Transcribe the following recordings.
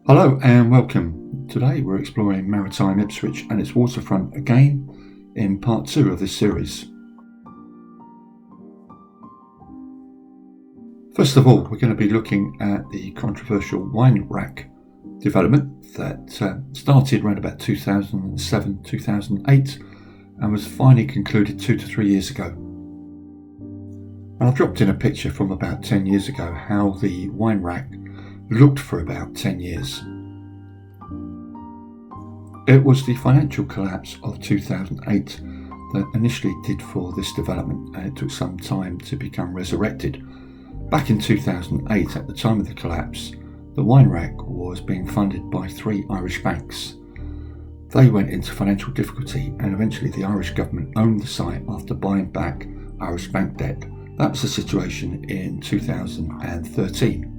Hello and welcome. Today we're exploring Maritime Ipswich and its waterfront again in part 2 of this series. First of all, we're going to be looking at the controversial Wine-Rack development that started around about 2007-2008 and was finally concluded 2 to 3 years ago. And I've dropped in a picture from about 10 years ago how the Wine-Rack looked for about 10 years. It was the financial collapse of 2008 that initially did for this development, and it took some time to become resurrected. Back in 2008, at the time of the collapse, the Wine-Rack was being funded by 3 Irish banks. They went into financial difficulty and eventually the Irish government owned the site after buying back Irish bank debt. That was the situation in 2013.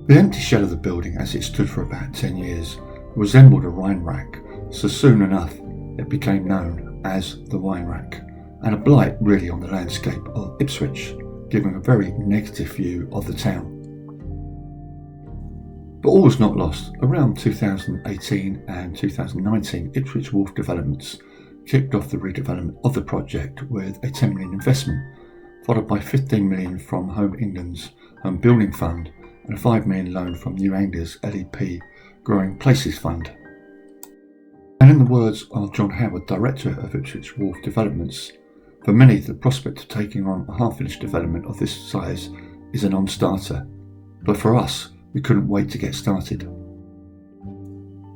The empty shell of the building, as it stood for about 10 years, resembled a Wine-Rack, so soon enough it became known as the Wine-Rack, and a blight really on the landscape of Ipswich, giving a very negative view of the town. But all was not lost. Around 2018 and 2019, Ipswich Wharf Developments kicked off the redevelopment of the project with a 10 million investment, followed by 15 million from Home England's Home Building Fund and a 5 million loan from New Anglia's LEP Growing Places Fund. And in the words of John Howard, Director of Ipswich Wharf Developments, for many the prospect of taking on a half-finished development of this size is a non-starter, but for us we couldn't wait to get started.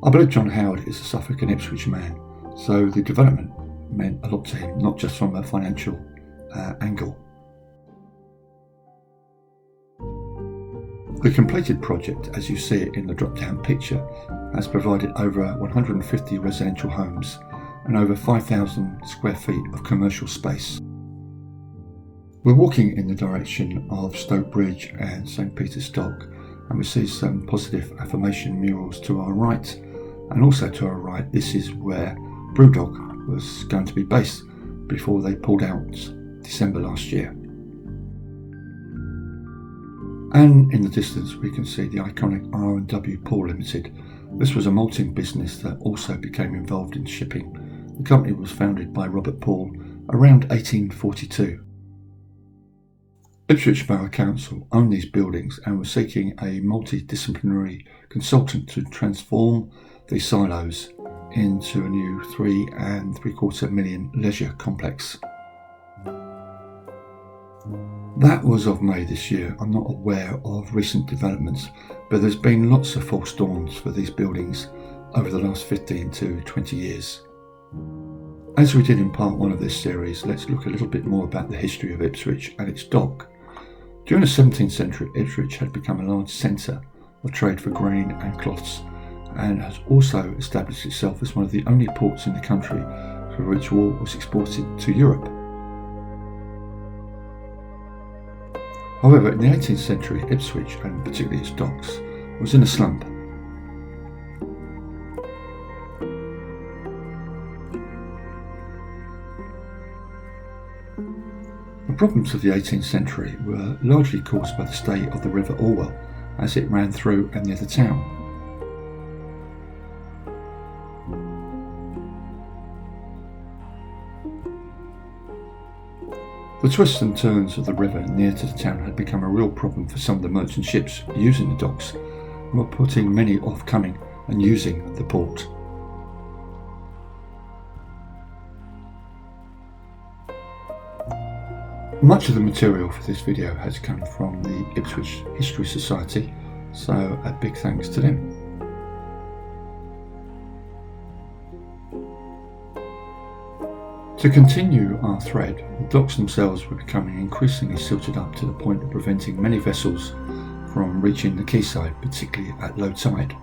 I believe John Howard is a Suffolk and Ipswich man, so the development meant a lot to him, not just from a financial angle. The completed project, as you see it in the drop-down picture, has provided over 150 residential homes and over 5,000 square feet of commercial space. We're walking in the direction of Stoke Bridge and St Peter's Dock, and we see some positive affirmation murals to our right, and also to our right this is where Brewdog was going to be based before they pulled out December last year. And in the distance we can see the iconic R&W Paul Limited. This was a malting business that also became involved in shipping. The company was founded by Robert Paul around 1842. Ipswich Borough Council owned these buildings and was seeking a multidisciplinary consultant to transform these silos into a new 3.75 million leisure complex. That was of May this year. I'm not aware of recent developments, but there's been lots of false dawns for these buildings over the last 15 to 20 years. As we did in part 1 of this series, let's look a little bit more about the history of Ipswich and its dock. During the 17th century, Ipswich had become a large centre of trade for grain and cloths, and has also established itself as one of the only ports in the country through which wool was exported to Europe. However, in the 18th century, Ipswich, and particularly its docks, was in a slump. The problems of the 18th century were largely caused by the state of the River Orwell as it ran through and near the town. The twists and turns of the river near to the town had become a real problem for some of the merchant ships using the docks, and were putting many off coming and using the port. Much of the material for this video has come from the Ipswich History Society, so a big thanks to them. To continue our thread, the docks themselves were becoming increasingly silted up to the point of preventing many vessels from reaching the quayside, particularly at low tide.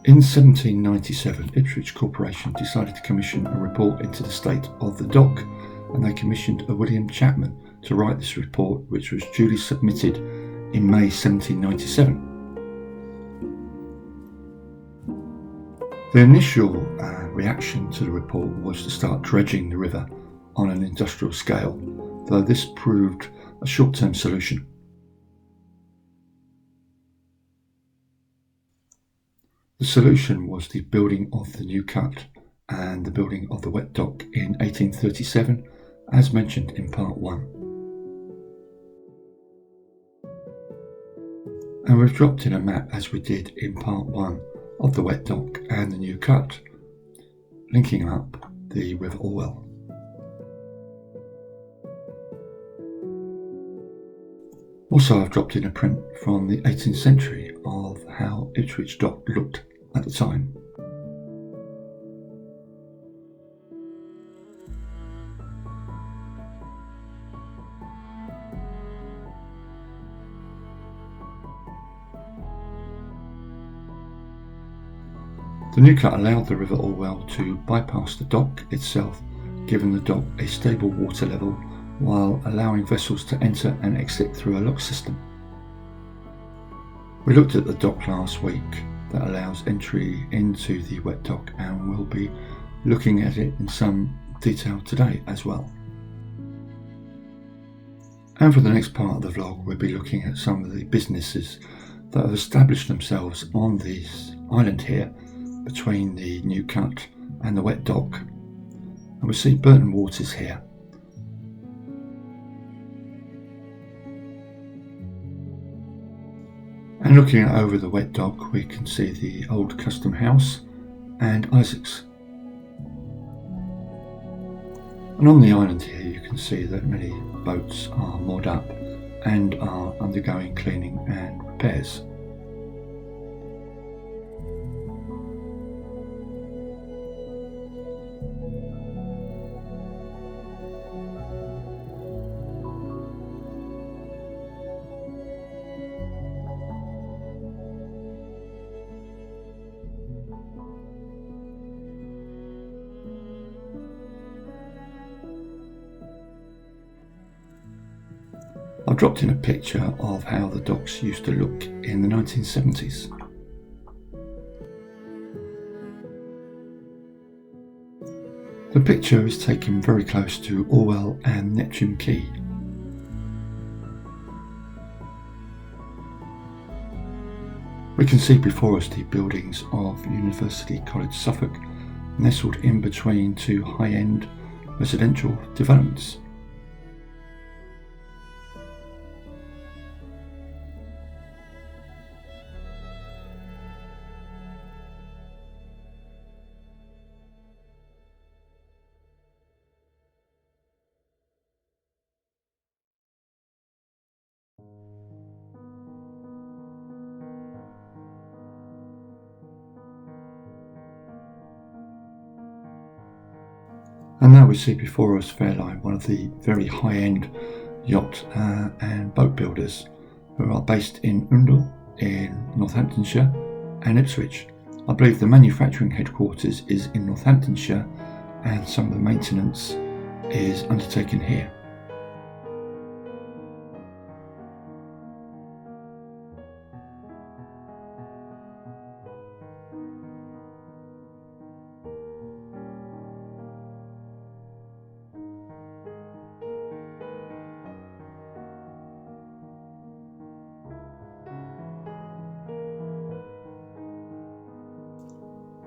In 1797, Ipswich Corporation decided to commission a report into the state of the dock, and they commissioned a William Chapman to write this report, which was duly submitted in May 1797. The initial reaction to the report was to start dredging the river on an industrial scale, though this proved a short-term solution. The solution was the building of the new cut and the building of the wet dock in 1837, as mentioned in part 1. And we've dropped in a map, as we did in part 1, of the wet dock and the new cut, linking up the River Orwell. Also, I've dropped in a print from the 18th century of how Ipswich dock looked at the time. The new cut allowed the River Orwell to bypass the dock itself, giving the dock a stable water level while allowing vessels to enter and exit through a lock system. We looked at the dock last week that allows entry into the wet dock, and we'll be looking at it in some detail today as well. And for the next part of the vlog, we'll be looking at some of the businesses that have established themselves on this island here between the new cut and the wet dock. And we see Burton Waters here. And looking over the wet dock, we can see the old custom house and Isaacs. And on the island here you can see that many boats are moored up and are undergoing cleaning and repairs. I've dropped in a picture of how the docks used to look in the 1970s. The picture is taken very close to Orwell and Neptune Quay. We can see before us the buildings of University College Suffolk, nestled in between two high-end residential developments. And now we see before us Fairline, one of the very high-end yacht and boat builders who are based in Oundle in Northamptonshire and Ipswich. I believe the manufacturing headquarters is in Northamptonshire and some of the maintenance is undertaken here.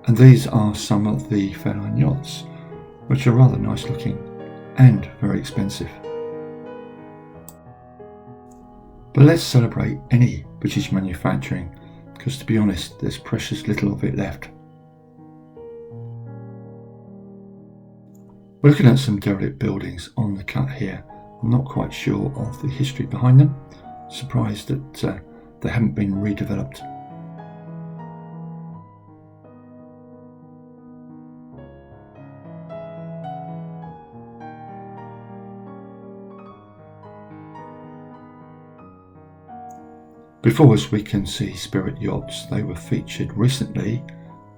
And these are some of the Fairline yachts, which are rather nice looking and very expensive. But let's celebrate any British manufacturing, because to be honest, there's precious little of it left. We're looking at some derelict buildings on the cut here. I'm not quite sure of the history behind them. Surprised that they haven't been redeveloped. Before us we can see Spirit Yachts. They were featured recently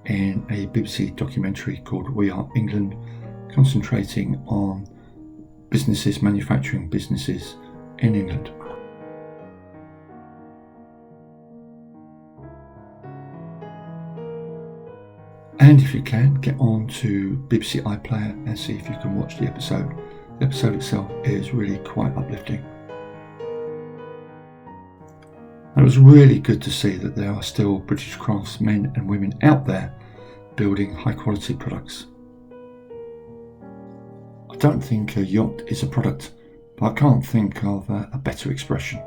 in a BBC documentary called We Are England, concentrating on businesses, manufacturing businesses in England. And if you can, get on to BBC iPlayer and see if you can watch the episode. The episode itself is really quite uplifting. And it was really good to see that there are still British craftsmen and women out there building high quality products. I don't think a yacht is a product, but I can't think of a better expression.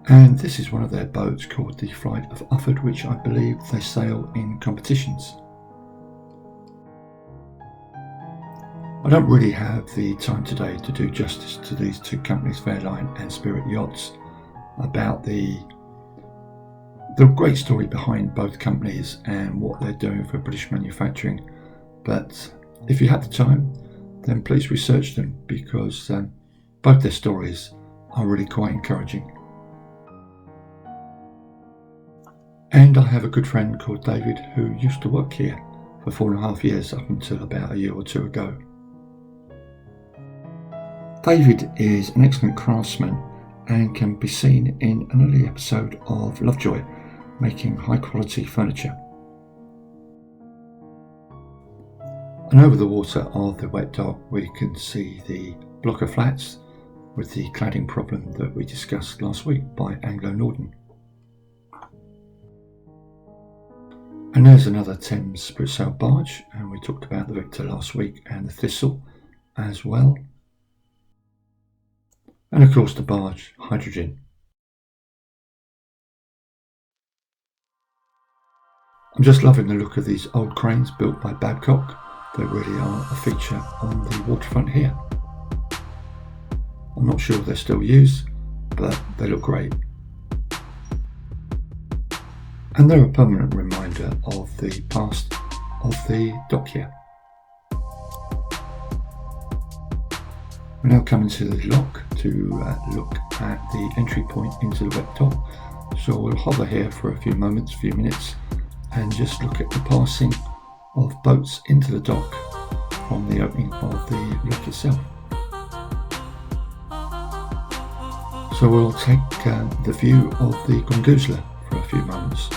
And this is one of their boats called the Flight of Ufford, which I believe they sail in competitions. I don't really have the time today to do justice to these two companies, Fairline and Spirit Yachts, about the great story behind both companies and what they're doing for British manufacturing. But if you have the time, then please research them, because both their stories are really quite encouraging. And I have a good friend called David who used to work here for 4.5 years up until about a year or two ago. David is an excellent craftsman and can be seen in an early episode of Lovejoy, making high quality furniture. And over the water of the wet dock we can see the block of flats with the cladding problem that we discussed last week by Anglo Norden. And there's another Thames spritsail barge, and we talked about the Victor last week and the Thistle as well. And of course the barge Hydrogen. I'm just loving the look of these old cranes built by Babcock. They really are a feature on the waterfront here. I'm not sure they're still used, but they look great. And they're a permanent reminder of the past of the dock here. We're now coming to the lock to look at the entry point into the wet dock. So we'll hover here for a few minutes, and just look at the passing of boats into the dock from the opening of the lock itself. So we'll take the view of the Grongoozler for a few moments.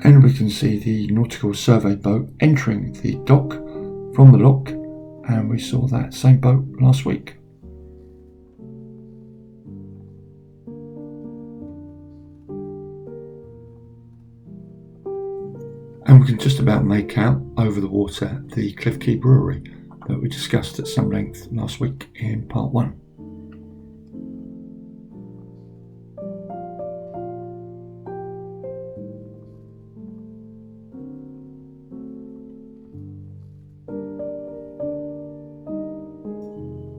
And we can see the nautical survey boat entering the dock from the lock, and we saw that same boat last week. And we can just about make out over the water the Quay Brewery that we discussed at some length last week in part 1.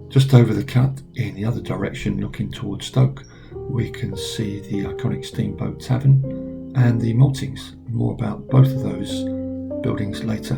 Just over the cut in the other direction looking towards Stoke, we can see the iconic Steamboat Tavern and the Maltings. More about both of those buildings later.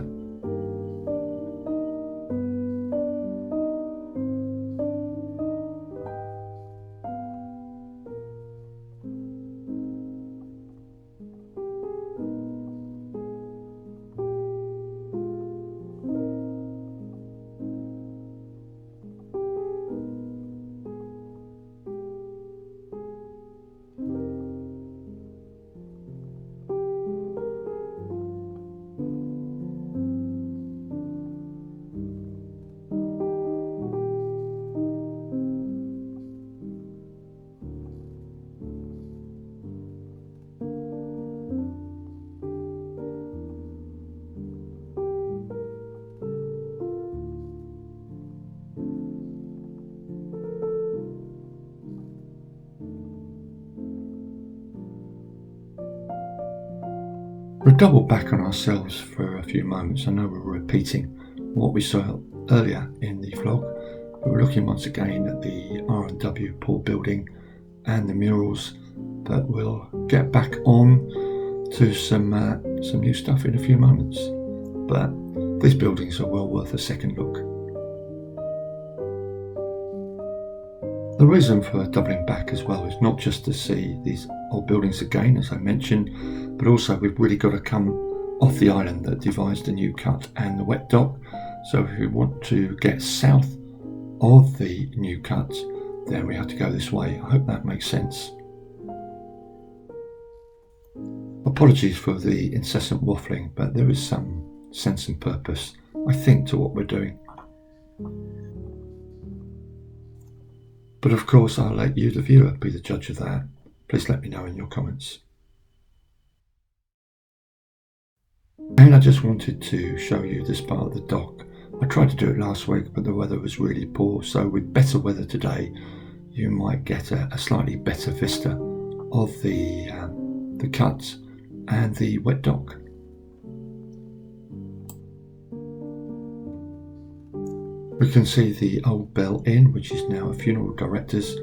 We'll double back on ourselves for a few moments. I know we're repeating what we saw earlier in the vlog, but we're looking once again at the R&W port building and the murals, but we'll get back on to some new stuff in a few moments. But these buildings are well worth a second look. The reason for doubling back as well is not just to see these old buildings again, as I mentioned, but also we've really got to come off the island that divides the new cut and the wet dock. So if we want to get south of the new cut, then we have to go this way. I hope that makes sense. Apologies for the incessant waffling, but there is some sense and purpose, I think, to what we're doing. But of course, I'll let you, the viewer, be the judge of that. Please let me know in your comments. And I just wanted to show you this part of the dock. I tried to do it last week, but the weather was really poor, so with better weather today, you might get a slightly better vista of the cut and the wet dock. We can see the Old Bell Inn, which is now a funeral director's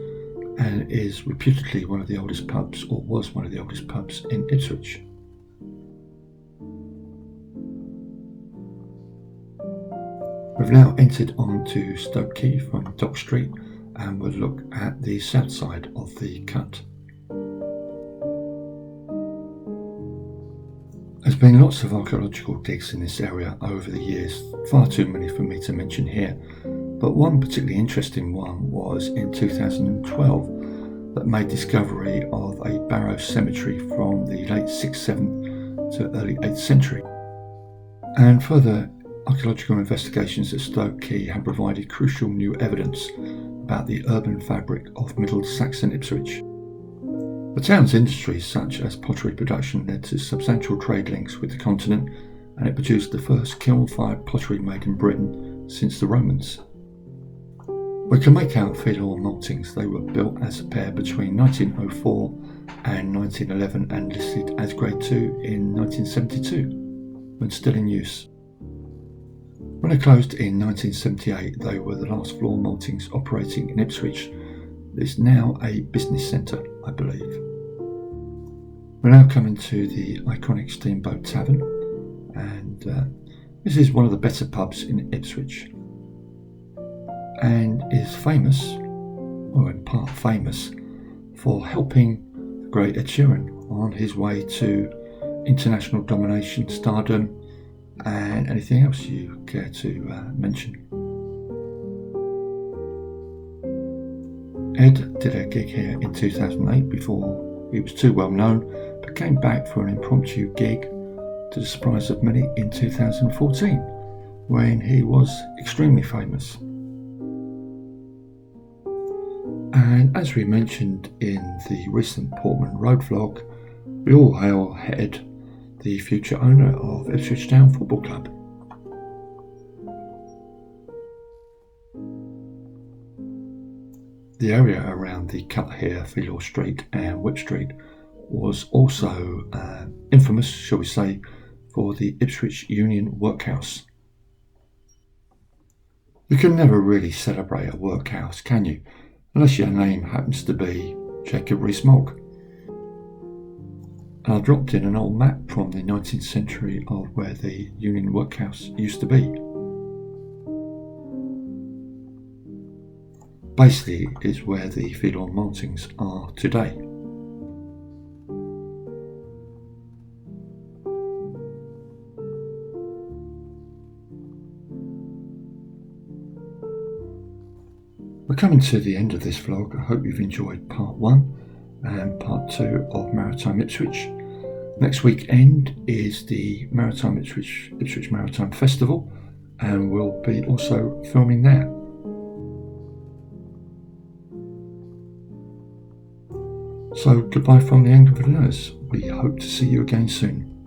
and is reputedly one of the oldest pubs, or was one of the oldest pubs in Ipswich. We've now entered onto Stoke Quay from Dock Street and we'll look at the south side of the cut. There's been lots of archaeological digs in this area over the years, far too many for me to mention here, but one particularly interesting one was in 2012 that made discovery of a barrow cemetery from the late 6th, 7th to early 8th century. And further archaeological investigations at Stoke Quay have provided crucial new evidence about the urban fabric of Middle Saxon Ipswich. The town's industries such as pottery production led to substantial trade links with the continent, and it produced the first kiln-fired pottery made in Britain since the Romans. We can make out Felaw Maltings. They were built as a pair between 1904 and 1911 and listed as Grade 2 in 1972, when still in use. When they closed in 1978, they were the last Felaw Maltings operating in Ipswich. It's now a business centre, I believe. We're now coming to the iconic Steamboat Tavern, and this is one of the better pubs in Ipswich and is famous, or in part famous, for helping the great Ed Sheeran on his way to international domination, stardom, and anything else you care to mention. Ed did a gig here in 2008 before he was too well known, but came back for an impromptu gig to the surprise of many in 2014, when he was extremely famous. And as we mentioned in the recent Portman Road vlog, we all hail Ed, the future owner of Ipswich Town Football Club. The area around the cut here, Felaw Street and Whip Street, was also infamous, shall we say, for the Ipswich Union Workhouse. You can never really celebrate a workhouse, can you? Unless your name happens to be Jacob Rees-Mogg. And I dropped in an old map from the 19th century of where the Union Workhouse used to be. Basically is where the Felaw Maltings are today. We're coming to the end of this vlog. I hope you've enjoyed part 1 and part 2 of Maritime Ipswich. Next weekend is the Maritime Ipswich Maritime Festival, and we'll be also filming there. So goodbye from the Anglicaners. We hope to see you again soon.